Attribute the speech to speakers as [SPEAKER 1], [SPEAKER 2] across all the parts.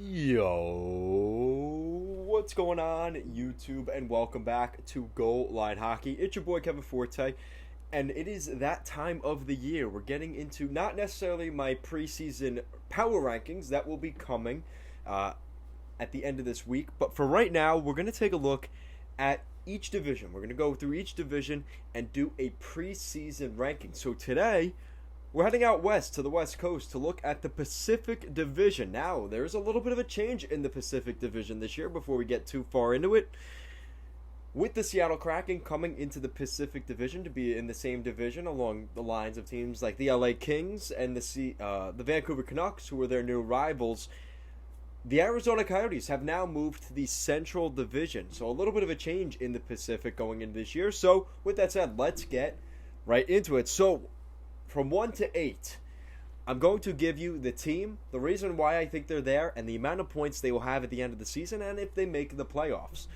[SPEAKER 1] Yo, what's going on, YouTube, and welcome back to Goal Line Hockey. It's your boy Kevin Forte, and it is that time of the year. We're getting into not necessarily my preseason power rankings that will be coming at the end of this week, but for right now, we're going to take a look at each division. We're going to go through each division and do a preseason ranking. So today, we're heading out west to the West Coast to look at the Pacific Division. Now, there's a little bit of a change in the Pacific Division this year before we get too far into it. With the Seattle Kraken coming into the Pacific Division to be in the same division along the lines of teams like the LA Kings and the Vancouver Canucks, who are their new rivals, the Arizona Coyotes have now moved to the Central Division. So a little bit of a change in the Pacific going into this year. So with that said, let's get right into it. So from 1 to 8, I'm going to give you the team, the reason why I think they're there, and the amount of points they will have at the end of the season, and if they make the playoffs.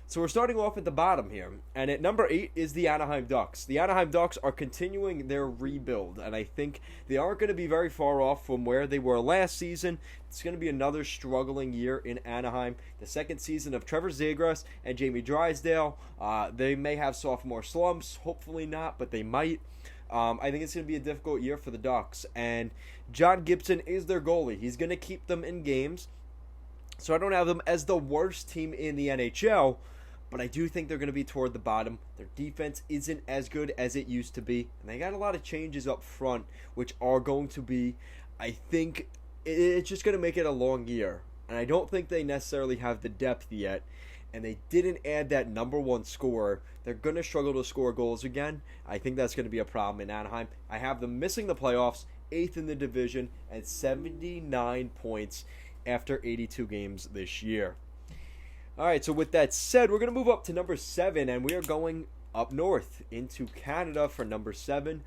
[SPEAKER 1] So we're starting off at the bottom here, and at number 8 is the Anaheim Ducks. The Anaheim Ducks are continuing their rebuild, and I think they aren't going to be very far off from where they were last season. It's going to be another struggling year in Anaheim. The second season of Trevor Zegras and Jamie Drysdale. They may have sophomore slumps, hopefully not, but they might. I think it's going to be a difficult year for the Ducks, and John Gibson is their goalie. He's going to keep them in games, so I don't have them as the worst team in the NHL, but I do think they're going to be toward the bottom. Their defense isn't as good as it used to be, and they got a lot of changes up front, which are going to be, I think, it's just going to make it a long year, and I don't think they necessarily have the depth yet, and they didn't add that number one scorer. They're going to struggle to score goals again. I think that's going to be a problem in Anaheim. I have them missing the playoffs, 8th in the division, and 79 points after 82 games this year. All right, so with that said, we're going to move up to number 7, and we are going up north into Canada for number 7.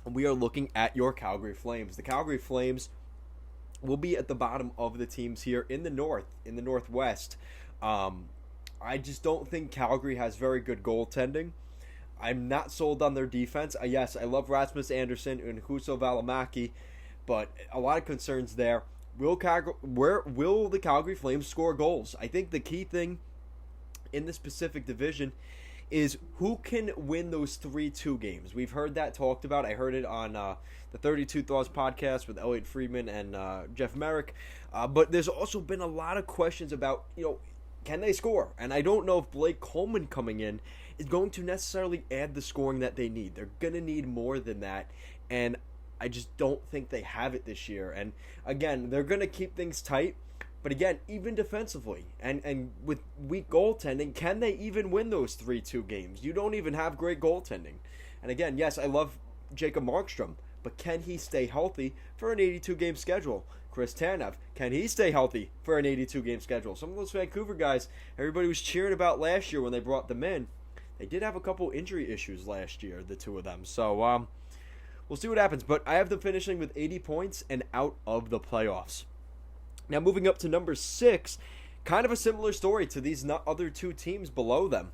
[SPEAKER 1] And we are looking at your Calgary Flames. The Calgary Flames will be at the bottom of the teams here in the Northwest. I just don't think Calgary has very good goaltending. I'm not sold on their defense. Yes, I love Rasmus Andersson and Huso Valimaki, but a lot of concerns there. Will the Calgary Flames score goals? I think the key thing in this Pacific Division is who can win those 3-2 games. We've heard that talked about. I heard it on the 32 Thoughts podcast with Elliot Friedman and Jeff Merrick. But there's also been a lot of questions about, can they score? And I don't know if Blake Coleman coming in is going to necessarily add the scoring that they need. They're going to need more than that. And I just don't think they have it this year. And again, they're going to keep things tight. But again, even defensively and with weak goaltending, can they even win those 3-2 games? You don't even have great goaltending. And again, yes, I love Jacob Markstrom, but can he stay healthy for an 82-game schedule? Chris Tanev, can he stay healthy for an 82-game schedule? Some of those Vancouver guys, everybody was cheering about last year when they brought them in. They did have a couple injury issues last year, the two of them. So we'll see what happens. But I have them finishing with 80 points and out of the playoffs. Now, moving up to number 6, kind of a similar story to these other two teams below them.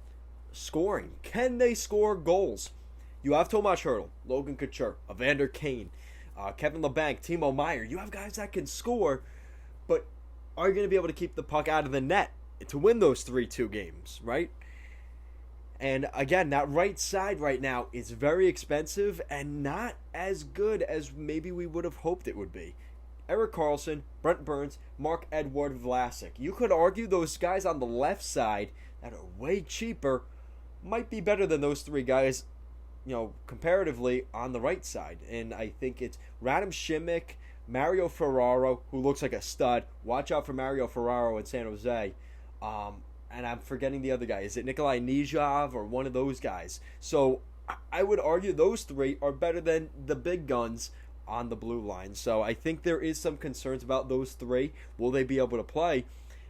[SPEAKER 1] Scoring. Can they score goals? You have Tomas Hertl, Logan Couture, Evander Kane, Kevin Labanc, Timo Meier. You have guys that can score, but are you going to be able to keep the puck out of the net to win those 3-2 games, right? And again, that right side right now is very expensive and not as good as maybe we would have hoped it would be. Erik Karlsson, Brent Burns, Marc-Edouard Vlasic. You could argue those guys on the left side that are way cheaper might be better than those three guys, comparatively on the right side. And I think it's Radim Šimić, Mario Ferraro, who looks like a stud. Watch out for Mario Ferraro in San Jose. And I'm forgetting the other guy. Is it Nikolai Nijov or one of those guys? So I would argue those three are better than the big guns on the blue line. So I think there is some concerns about those three. Will they be able to play?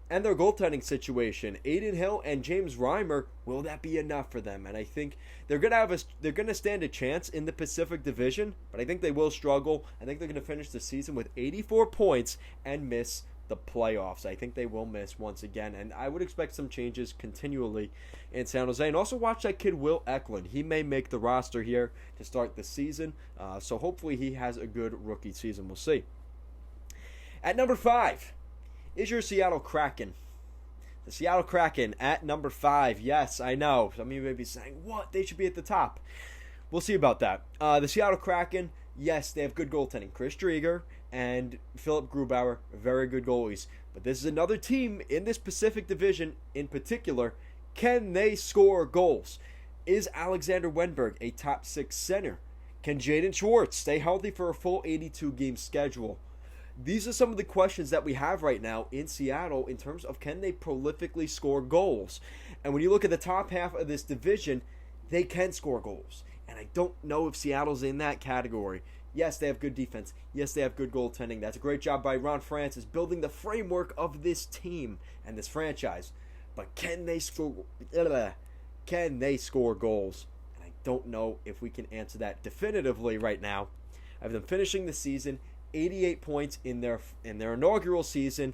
[SPEAKER 1] And their goaltending situation. Adin Hill and James Reimer, will that be enough for them? And I think they're gonna stand a chance in the Pacific Division, but I think they will struggle. I think they're gonna finish the season with 84 points and miss the playoffs. I think they will miss once again, and I would expect some changes continually in San Jose. And also watch that kid Will Eklund. He may make the roster here to start the season, so hopefully he has a good rookie season. We'll see. At number 5 is your Seattle Kraken. The Seattle Kraken at number 5. Yes, I know. Some of you may be saying, what? They should be at the top. We'll see about that. The Seattle Kraken, yes, they have good goaltending. Chris Driedger and Philip Grubauer, very good goalies. But this is another team in this Pacific Division in particular. Can they score goals? Is Alexander Wenberg a top 6 center? Can Jaden Schwartz stay healthy for a full 82-game schedule? These are some of the questions that we have right now in Seattle in terms of can they prolifically score goals. And when you look at the top half of this division, they can score goals. And I don't know if Seattle's in that category. Yes, they have good defense. Yes, they have good goaltending. That's a great job by Ron Francis building the framework of this team and this franchise. But can they score? Can they score goals? And I don't know if we can answer that definitively right now. I have them finishing the season 88 points in their inaugural season,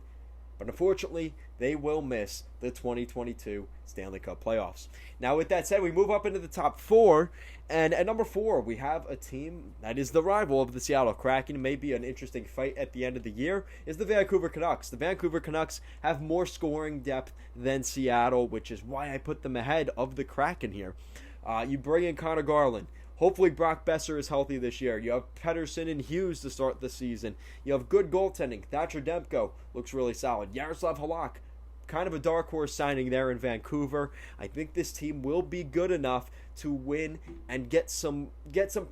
[SPEAKER 1] but unfortunately, they will miss the 2022 Stanley Cup playoffs. Now, with that said, we move up into the top 4, and at number 4, we have a team that is the rival of the Seattle Kraken. It may be an interesting fight at the end of the year, is the Vancouver Canucks. The Vancouver Canucks have more scoring depth than Seattle, which is why I put them ahead of the Kraken here. You bring in Connor Garland. Hopefully Brock Besser is healthy this year. You have Pettersson and Hughes to start the season. You have good goaltending. Thatcher Demko looks really solid. Yaroslav Halak, kind of a dark horse signing there in Vancouver. I think this team will be good enough to win and get some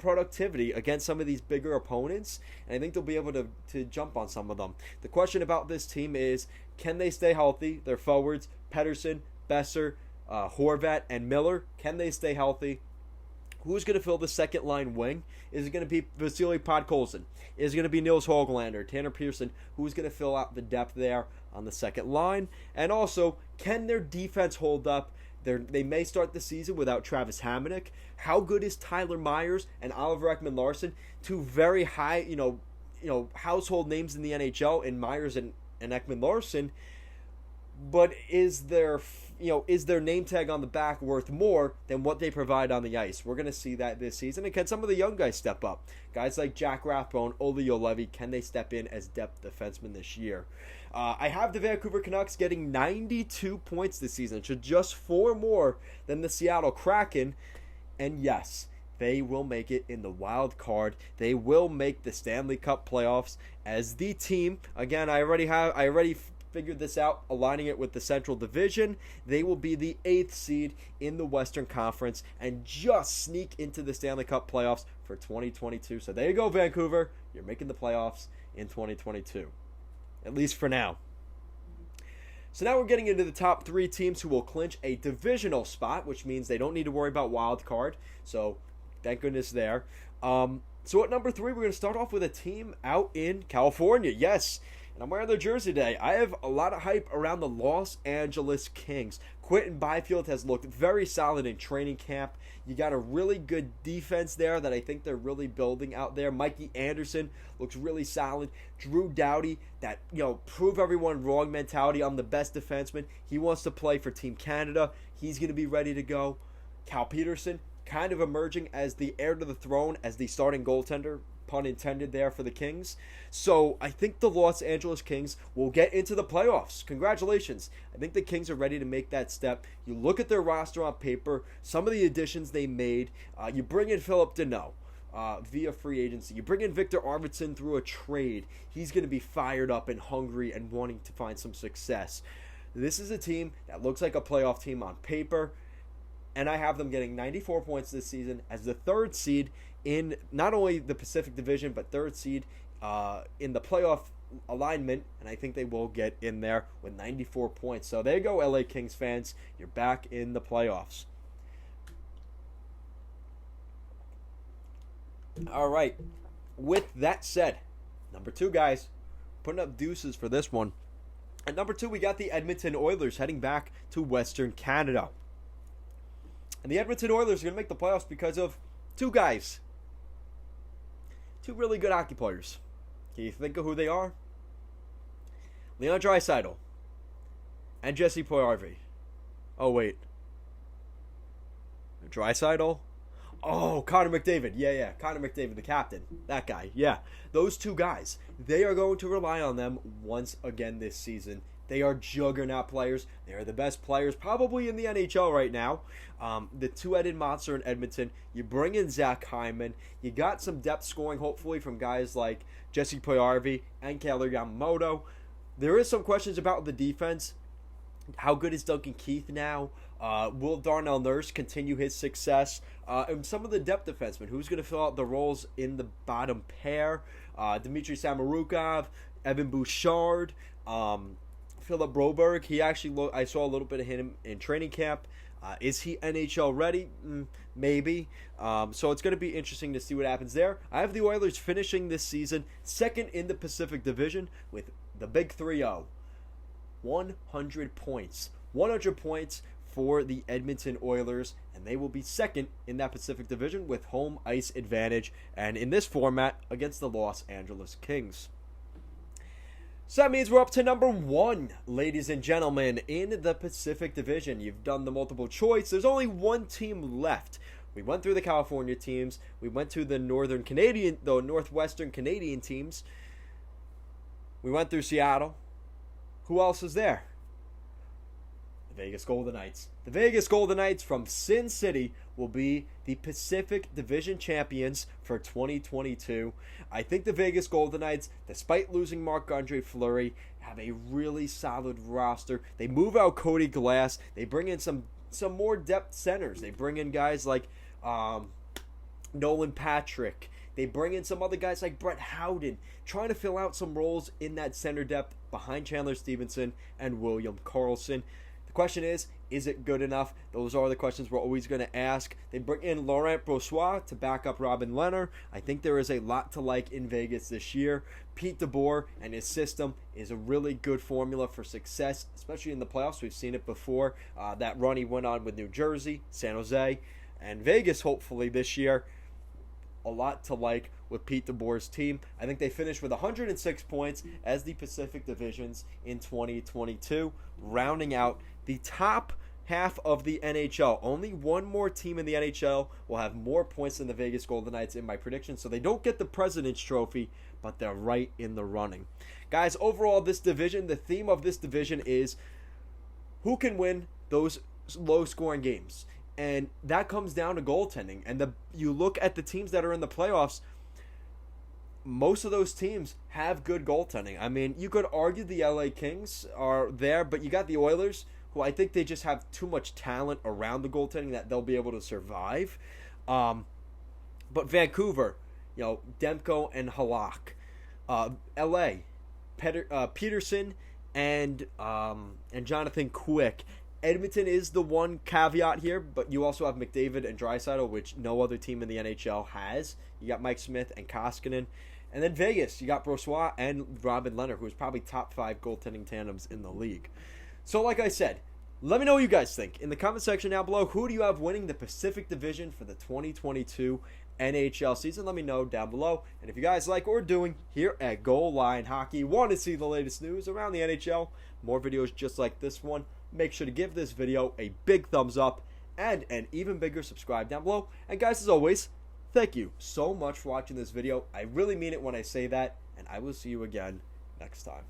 [SPEAKER 1] productivity against some of these bigger opponents. And I think they'll be able to jump on some of them. The question about this team is, can they stay healthy? Their forwards, Pettersson, Besser, Horvat, and Miller, can they stay healthy? Who's going to fill the second line wing? Is it going to be Vasily Podkolzin? Is it going to be Nils Höglander, Tanner Pearson? Who's going to fill out the depth there on the second line? And also, can their defense hold up? They may start the season without Travis Hamonic. How good is Tyler Myers and Oliver Ekman-Larsson? Two very high, household names in the NHL in Myers and Ekman-Larsson. But is their name tag on the back worth more than what they provide on the ice? We're going to see that this season. And can some of the young guys step up? Guys like Jack Rathbone, Olli Juolevi, can they step in as depth defensemen this year? I have the Vancouver Canucks getting 92 points this season, so just 4 more than the Seattle Kraken. And yes, they will make it in the wild card. They will make the Stanley Cup playoffs as the team. Again, I already figured this out, aligning it with the Central Division. They will be the 8th seed in the Western Conference and just sneak into the Stanley Cup playoffs for 2022. So there you go, Vancouver. You're making the playoffs in 2022, at least for now. So now we're getting into the top 3 teams who will clinch a divisional spot, which means they don't need to worry about wild card. So thank goodness there. So at number 3, we're going to start off with a team out in California. Yes, and I'm wearing their jersey today. I have a lot of hype around the Los Angeles Kings. Quentin Byfield has looked very solid in training camp. You got a really good defense there that I think they're really building out there. Mikey Anderson looks really solid. Drew Doughty, that, prove everyone wrong mentality. I'm the best defenseman. He wants to play for Team Canada. He's going to be ready to go. Cal Peterson, kind of emerging as the heir to the throne as the starting goaltender. Pun intended there for the Kings. So I think the Los Angeles Kings will get into the playoffs. Congratulations. I think the Kings are ready to make that step. You look at their roster on paper, some of the additions they made. You bring in Philip Deneau via free agency. You bring in Victor Arvidsson through a trade. He's going to be fired up and hungry and wanting to find some success. This is a team that looks like a playoff team on paper. And I have them getting 94 points this season as the 3rd seed in not only the Pacific Division, but 3rd seed in the playoff alignment. And I think they will get in there with 94 points. So there you go, LA Kings fans. You're back in the playoffs. All right. With that said, number 2, guys, putting up deuces for this one. At number 2, we got the Edmonton Oilers heading back to Western Canada. And the Edmonton Oilers are going to make the playoffs because of 2 guys. 2 really good hockey players. Can you think of who they are? Leon Draisaitl and Jesse Puljujarvi. Oh, wait. Draisaitl? Oh, Connor McDavid. Yeah. Connor McDavid, the captain. That guy. Yeah. Those two guys. They are going to rely on them once again this season. They are juggernaut players. They are the best players probably in the NHL right now. The two-headed monster in Edmonton. You bring in Zach Hyman. You got some depth scoring, hopefully, from guys like Jesse Puyarvi and Kailer Yamamoto. There is some questions about the defense. How good is Duncan Keith now? Will Darnell Nurse continue his success? And some of the depth defensemen. Who's going to fill out the roles in the bottom pair? Dmitry Samorukov, Evan Bouchard, Philip Broberg. He actually, I saw a little bit of him in training camp. Is he NHL ready? Maybe. So it's going to be interesting to see what happens there. I have the Oilers finishing this season second in the Pacific Division with the big 3-0. 100 points. 100 points for the Edmonton Oilers, and they will be second in that Pacific Division with home ice advantage, and in this format against the Los Angeles Kings. So that means we're up to number 1, ladies and gentlemen, in the Pacific Division. You've done the multiple choice. There's only one team left. We went through the California teams. We went to the Northwestern Canadian teams. We went through Seattle. Who else is there? The Vegas Golden Knights. The Vegas Golden Knights from Sin City will be the Pacific Division champions for 2022. I think the Vegas Golden Knights, despite losing Marc-Andre Fleury, have a really solid roster. They move out Cody Glass. They bring in some more depth centers. They bring in guys like Nolan Patrick. They bring in some other guys like Brett Howden, trying to fill out some roles in that center depth behind Chandler Stevenson and William Karlsson. The question is it good enough? Those are the questions we're always going to ask. They bring in Laurent Brossoit to back up Robin Lehner. I think there is a lot to like in Vegas this year. Pete DeBoer and his system is a really good formula for success, especially in the playoffs. We've seen it before. That run he went on with New Jersey, San Jose, and Vegas hopefully this year. A lot to like with Pete DeBoer's team. I think they finished with 106 points as the Pacific Divisions in 2022, rounding out the top half of the NHL. Only one more team in the NHL will have more points than the Vegas Golden Knights in my prediction, so they don't get the President's Trophy, but they're right in the running. Guys, overall, this division, the theme of this division is who can win those low-scoring games. And that comes down to goaltending. And you look at the teams that are in the playoffs, most of those teams have good goaltending. I mean, you could argue the LA Kings are there, but you got the Oilers, who I think they just have too much talent around the goaltending that they'll be able to survive. But Vancouver, Demko and Halak. LA, Peterson and Jonathan Quick. Edmonton is the one caveat here, but you also have McDavid and Draisaitl, which no other team in the NHL has. You got Mike Smith and Koskinen. And then Vegas, you got Brossoit and Robin Lehner, who is probably top 5 goaltending tandems in the league. So like I said, let me know what you guys think. In the comment section down below, who do you have winning the Pacific Division for the 2022 NHL season? Let me know down below. And if you guys like what we're doing here at Goal Line Hockey, want to see the latest news around the NHL, more videos just like this one, make sure to give this video a big thumbs up and an even bigger subscribe down below. And guys, as always, thank you so much for watching this video. I really mean it when I say that, and I will see you again next time.